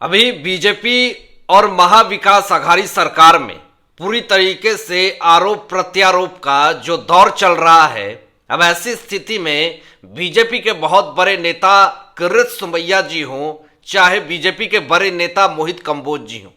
अभी बीजेपी और महाविकास अघाड़ी सरकार में पूरी तरीके से आरोप प्रत्यारोप का जो दौर चल रहा है। अब ऐसी स्थिति में बीजेपी के बहुत बड़े नेता किरीट सोमैया जी हों, चाहे बीजेपी के बड़े नेता मोहित कंबोज जी हों,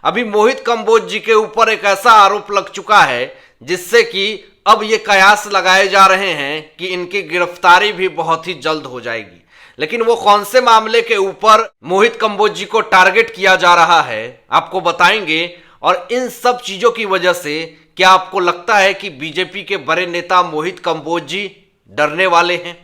अभी मोहित कंबोज जी के ऊपर एक ऐसा आरोप लग चुका है जिससे कि अब ये कयास लगाए जा रहे हैं कि इनकी गिरफ्तारी भी बहुत ही जल्द हो जाएगी। लेकिन वो कौन से मामले के ऊपर मोहित कंबोज जी को टारगेट किया जा रहा है आपको बताएंगे। और इन सब चीजों की वजह से क्या आपको लगता है कि बीजेपी के बड़े नेता मोहित कंबोज जी डरने वाले हैं?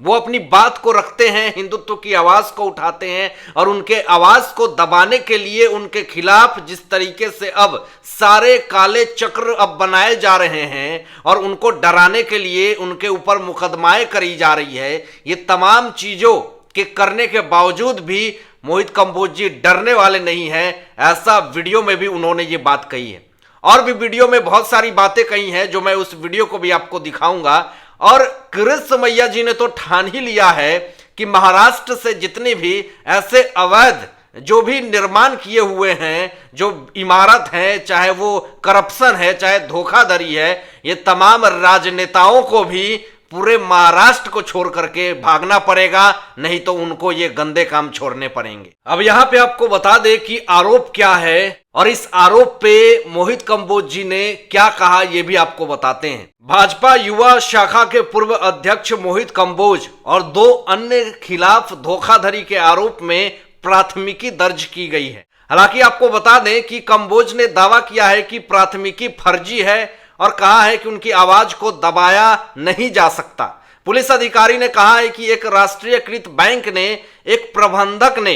वो अपनी बात को रखते हैं, हिंदुत्व की आवाज को उठाते हैं और उनके आवाज को दबाने के लिए उनके खिलाफ जिस तरीके से अब सारे काले चक्र अब बनाए जा रहे हैं और उनको डराने के लिए उनके ऊपर मुकदमाएं करी जा रही है, ये तमाम चीजों के करने के बावजूद भी मोहित कंबोज जी डरने वाले नहीं है। ऐसा वीडियो में भी उन्होंने ये बात कही है और भी वीडियो में बहुत सारी बातें कही हैं जो मैं उस वीडियो को भी आपको दिखाऊंगा। और किरीट सोमैया जी ने तो ठान ही लिया है कि महाराष्ट्र से जितने भी ऐसे अवैध जो भी निर्माण किए हुए हैं, जो इमारत है, चाहे वो करप्शन है, चाहे धोखाधड़ी है, ये तमाम राजनेताओं को भी पूरे महाराष्ट्र को छोड़ करके भागना पड़ेगा, नहीं तो उनको ये गंदे काम छोड़ने पड़ेंगे। अब यहां पे आपको बता दें कि आरोप क्या है और इस आरोप पे मोहित कंबोज जी ने क्या कहा ये भी आपको बताते हैं। भाजपा युवा शाखा के पूर्व अध्यक्ष मोहित कंबोज और 2 अन्य खिलाफ धोखाधड़ी के आरोप में प्राथमिकी दर्ज की गई है। हालांकि आपको बता दें कि कंबोज ने दावा किया है कि प्राथमिकी फर्जी है और कहा है कि उनकी आवाज को दबाया नहीं जा सकता। पुलिस अधिकारी ने कहा है कि एक राष्ट्रीयकृत बैंक ने एक प्रबंधक ने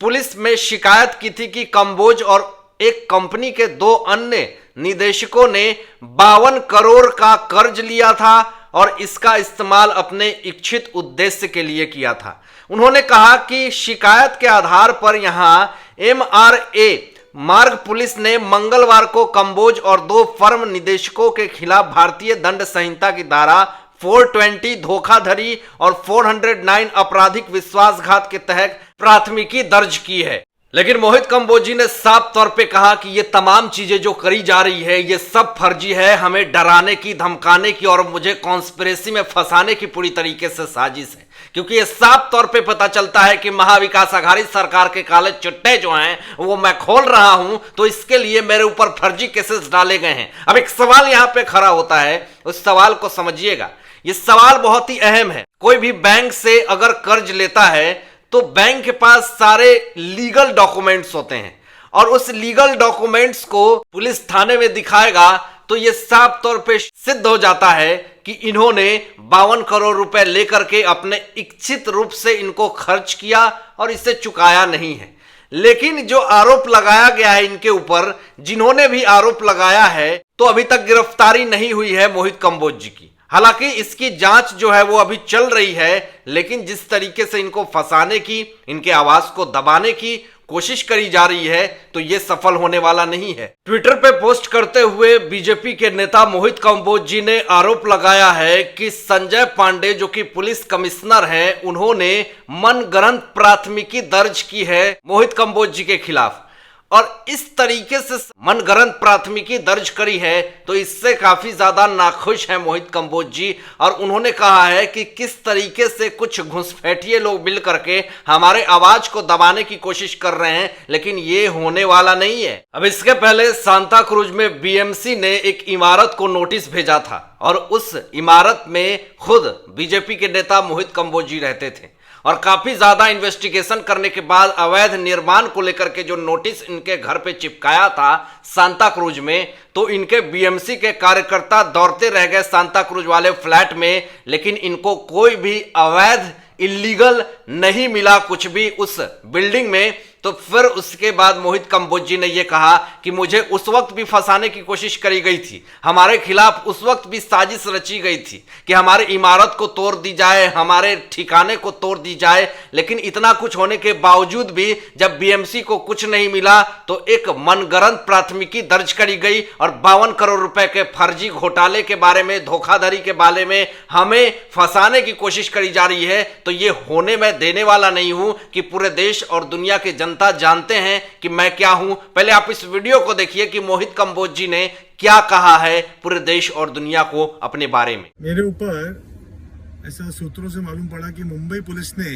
पुलिस में शिकायत की थी कि कंबोज और एक कंपनी के 2 अन्य निदेशकों ने 52 करोड़ का कर्ज लिया था और इसका इस्तेमाल अपने इच्छित उद्देश्य के लिए किया था। उन्होंने कहा कि शिकायत के आधार पर यहां MRA मार्ग पुलिस ने मंगलवार को कंबोज और 2 फर्म निदेशकों के खिलाफ भारतीय दंड संहिता की धारा 420 धोखाधड़ी और 409 आपराधिक विश्वासघात के तहत प्राथमिकी दर्ज की है। लेकिन मोहित कंबोज जी ने साफ तौर पे कहा कि ये तमाम चीजें जो करी जा रही है ये सब फर्जी है, हमें डराने की, धमकाने की और मुझे कॉन्स्पिरेसी में फंसाने की पूरी तरीके से साजिश है। क्योंकि ये साफ तौर पे पता चलता है कि महाविकास अघाड़ी सरकार के काले चिट्टे जो हैं वो मैं खोल रहा हूं, तो इसके लिए मेरे ऊपर फर्जी केसेस डाले गए हैं। अब एक सवाल यहां पे खड़ा होता है, उस सवाल को समझिएगा। ये सवाल बहुत ही अहम है। कोई भी बैंक से अगर कर्ज लेता है तो बैंक के पास सारे लीगल डॉक्यूमेंट्स होते हैं और उस लीगल डॉक्यूमेंट्स को पुलिस थाने में दिखाएगा तो ये साफ तौर पे सिद्ध हो जाता है कि इन्होंने 52 करोड़ रुपए लेकर के अपने इच्छित रूप से इनको खर्च किया और इसे चुकाया नहीं है। लेकिन जो आरोप लगाया गया है इनके ऊपर, जिन्होंने भी आरोप लगाया है, तो अभी तक गिरफ्तारी नहीं हुई है मोहित कंबोज जी की। हालांकि इसकी जांच जो है वो अभी चल रही है, लेकिन जिस तरीके से इनको फंसाने की, इनके आवाज को दबाने की कोशिश करी जा रही है तो ये सफल होने वाला नहीं है। ट्विटर पे पोस्ट करते हुए बीजेपी के नेता मोहित कंबोज जी ने आरोप लगाया है कि संजय पांडे जो कि पुलिस कमिश्नर हैं, उन्होंने मनगढ़ंत प्राथमिकी दर्ज की है मोहित कंबोज जी के खिलाफ और इस तरीके से मनगढ़ंत प्राथमिकी दर्ज करी है, तो इससे काफी ज्यादा नाखुश हैं मोहित कंबोज जी। और उन्होंने कहा है कि किस तरीके से कुछ घुसपैठिए लोग मिल करके हमारे आवाज को दबाने की कोशिश कर रहे हैं, लेकिन ये होने वाला नहीं है। अब इसके पहले सांता क्रूज में BMC ने एक इमारत को नोटिस भेजा था और उस इमारत में खुद बीजेपी के नेता मोहित कंबोज जी रहते थे और काफी ज्यादा इन्वेस्टिगेशन करने के बाद अवैध निर्माण को लेकर के जो नोटिस इनके घर पे चिपकाया था सांता क्रूज में, तो इनके BMC के कार्यकर्ता दौड़ते रह गए सांता क्रूज वाले फ्लैट में, लेकिन इनको कोई भी अवैध इलीगल नहीं मिला कुछ भी उस बिल्डिंग में। तो फिर उसके बाद मोहित कंबोज जी ने यह कहा कि मुझे उस वक्त भी फंसाने की कोशिश करी गई थी, हमारे खिलाफ उस वक्त भी साजिश रची गई थी कि हमारी इमारत को तोड़ दी जाए, हमारे ठिकाने को तोड़ दी जाए। लेकिन इतना कुछ होने के बावजूद भी जब BMC को कुछ नहीं मिला तो एक मनगढ़ंत प्राथमिकी दर्ज करी गई और 52 करोड़ रुपए के फर्जी घोटाले के बारे में, धोखाधड़ी के बारे में हमें फंसाने की कोशिश करी जा रही है। तो ये होने में देने वाला नहीं हूं कि पूरे देश और दुनिया के जनता जानते हैं कि मैं क्या हूं। पहले आप इस वीडियो को देखिए कि मोहित कंबोज जी ने क्या कहा है पूरे देश और दुनिया को अपने बारे में। मेरे ऊपर ऐसा सूत्रों से मालूम पड़ा कि मुंबई पुलिस ने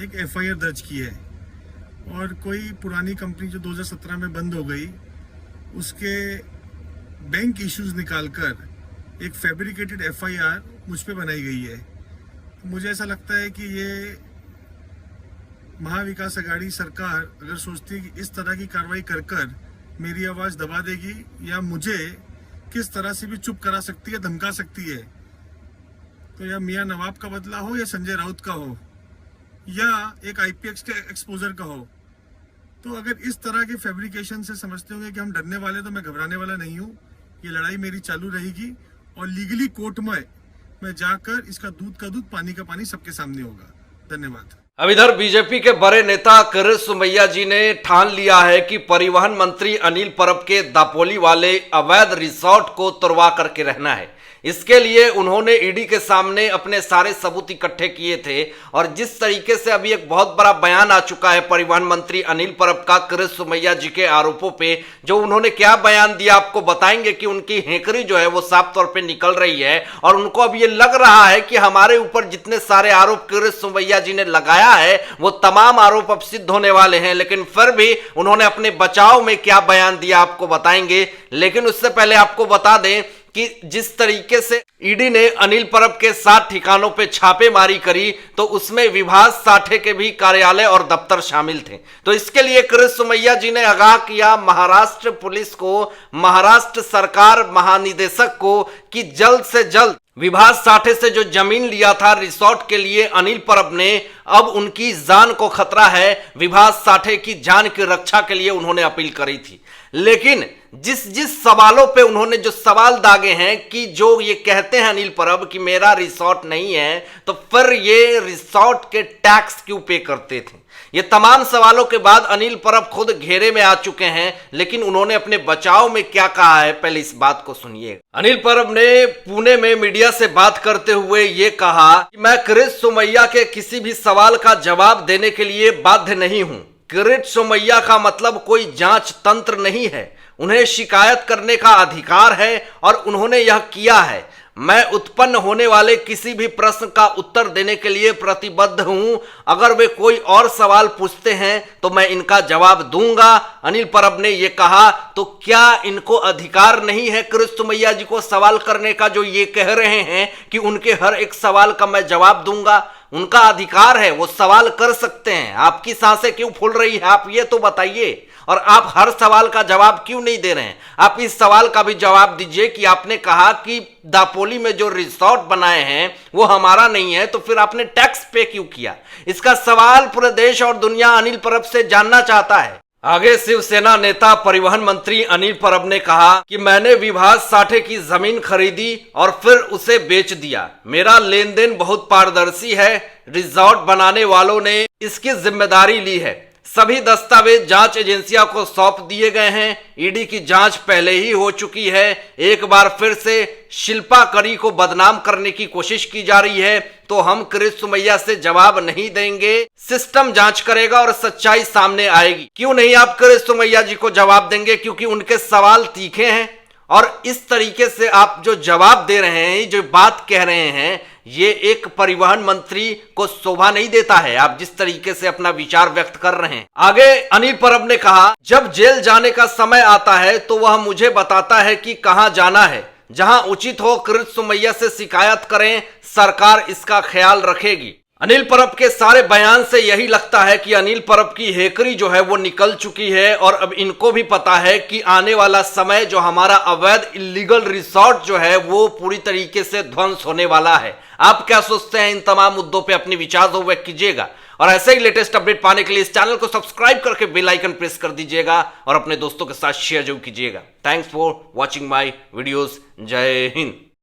एक एफआईआर दर्ज की है और कोई पुरानी कंपनी जो 2017 में बंद हो गई उसके बैंक इश्यूज निकालकर एक फैब्रिकेटेड एफआईआर मुझ पे बनाई गई है। तो मुझे ऐसा लगता है कि ये महाविकास अघाड़ी सरकार अगर सोचती है कि इस तरह की कार्रवाई कर मेरी आवाज़ दबा देगी या मुझे किस तरह से भी चुप करा सकती है, धमका सकती है, तो या मियां नवाब का बदला हो या संजय राउत का हो या एक आईपीएक्स के एक्सपोजर का हो, तो अगर इस तरह के फैब्रिकेशन से समझते होंगे कि हम डरने वाले, तो मैं घबराने वाला नहीं हूँ। ये लड़ाई मेरी चालू रहेगी और लीगली कोर्ट में मैं जाकर इसका दूध का दूध पानी का पानी सबके सामने होगा। धन्यवाद। अब इधर बीजेपी के बड़े नेता किरीट सोमैया जी ने ठान लिया है कि परिवहन मंत्री अनिल परब के दापोली वाले अवैध रिसोर्ट को तोड़वा करके रहना है। इसके लिए उन्होंने ईडी के सामने अपने सारे सबूत इकट्ठे किए थे और जिस तरीके से अभी एक बहुत बड़ा बयान आ चुका है परिवहन मंत्री अनिल परब का किरीट सोमैया जी के आरोपों पे, जो उन्होंने क्या बयान दिया आपको बताएंगे कि उनकी हेकरी जो है वो साफ तौर पे निकल रही है और उनको अब ये लग रहा है कि हमारे ऊपर जितने सारे आरोप किरीट सोमैया जी ने लगाया है वो तमाम आरोप अब सिद्ध होने वाले हैं। लेकिन फिर भी उन्होंने अपने बचाव में क्या बयान दिया आपको बताएंगे। लेकिन उससे पहले आपको बता दें कि जिस तरीके से ईडी ने अनिल परब के 7 ठिकानों पे छापेमारी करी तो उसमें विभास साठे के भी कार्यालय और दफ्तर शामिल थे। तो इसके लिए किरीट सोमैया जी ने आगाह किया महाराष्ट्र पुलिस को, महाराष्ट्र सरकार महानिदेशक को कि जल्द से जल्द विभास साठे से जो जमीन लिया था रिसोर्ट के लिए अनिल परब ने, अब उनकी जान को खतरा है। विभास साठे की जान की रक्षा के लिए उन्होंने अपील करी थी। लेकिन जिस सवालों पे उन्होंने जो सवाल दागे हैं कि जो ये कहते हैं अनिल परब कि मेरा रिसोर्ट नहीं है, तो फिर ये रिसोर्ट के टैक्स क्यों पे करते थे, ये तमाम सवालों के बाद अनिल परब खुद घेरे में आ चुके हैं। लेकिन उन्होंने अपने बचाव में क्या कहा है, पहले इस बात को सुनिए। अनिल परब ने पुणे में मीडिया से बात करते हुए ये कहा कि मैं किरीट सोमैया के किसी भी सवाल का जवाब देने के लिए बाध्य नहीं हूं। किरीट सोमैया का मतलब कोई जांच तंत्र नहीं है, उन्हें शिकायत करने का अधिकार है और उन्होंने यह किया है। मैं उत्पन्न होने वाले किसी भी प्रश्न का उत्तर देने के लिए प्रतिबद्ध हूं। अगर वे कोई और सवाल पूछते हैं तो मैं इनका जवाब दूंगा, अनिल परब ने यह कहा। तो क्या इनको अधिकार नहीं है किरीट सोमैया जी को सवाल करने का, जो ये कह रहे हैं कि उनके हर एक सवाल का मैं जवाब दूंगा? उनका अधिकार है, वो सवाल कर सकते हैं। आपकी सांसें क्यों फूल रही है, आप ये तो बताइए। और आप हर सवाल का जवाब क्यों नहीं दे रहे हैं? आप इस सवाल का भी जवाब दीजिए कि आपने कहा कि दापोली में जो रिसोर्ट बनाए हैं वो हमारा नहीं है, तो फिर आपने टैक्स पे क्यों किया? इसका सवाल पूरे देश और दुनिया अनिल परब से जानना चाहता है। आगे शिवसेना नेता परिवहन मंत्री अनिल परब ने कहा कि मैंने विभास साठे की जमीन खरीदी और फिर उसे बेच दिया। मेरा लेन देन बहुत पारदर्शी है। रिसोर्ट बनाने वालों ने इसकी जिम्मेदारी ली है। सभी दस्तावेज जांच एजेंसियों को सौंप दिए गए हैं। ईडी की जांच पहले ही हो चुकी है। एक बार फिर से शिल्पा करी को बदनाम करने की कोशिश की जा रही है, तो हम किरीट सोमैया से जवाब नहीं देंगे। सिस्टम जांच करेगा और सच्चाई सामने आएगी। क्यों नहीं आप किरीट सोमैया जी को जवाब देंगे? क्योंकि उनके सवाल तीखे हैं और इस तरीके से आप जो जवाब दे रहे हैं, जो बात कह रहे हैं, ये एक परिवहन मंत्री को शोभा नहीं देता है। आप जिस तरीके से अपना विचार व्यक्त कर रहे हैं। आगे अनिल परब ने कहा, जब जेल जाने का समय आता है तो वह मुझे बताता है कि कहां जाना है। जहां उचित हो किरीट सोमैया से शिकायत करें, सरकार इसका ख्याल रखेगी। अनिल परब के सारे बयान से यही लगता है कि अनिल परब की हेकरी जो है वो निकल चुकी है और अब इनको भी पता है कि आने वाला समय जो हमारा अवैध इलीगल रिसोर्ट जो है वो पूरी तरीके से ध्वंस होने वाला है। आप क्या सोचते हैं? इन तमाम मुद्दों पे अपने विचार जो व्यक्त कीजिएगा और ऐसे ही लेटेस्ट अपडेट पाने के लिए इस चैनल को सब्सक्राइब करके बेल आइकन प्रेस कर दीजिएगा और अपने दोस्तों के साथ शेयर जरूर कीजिएगा। Thanks for watching my videos. जय हिंद।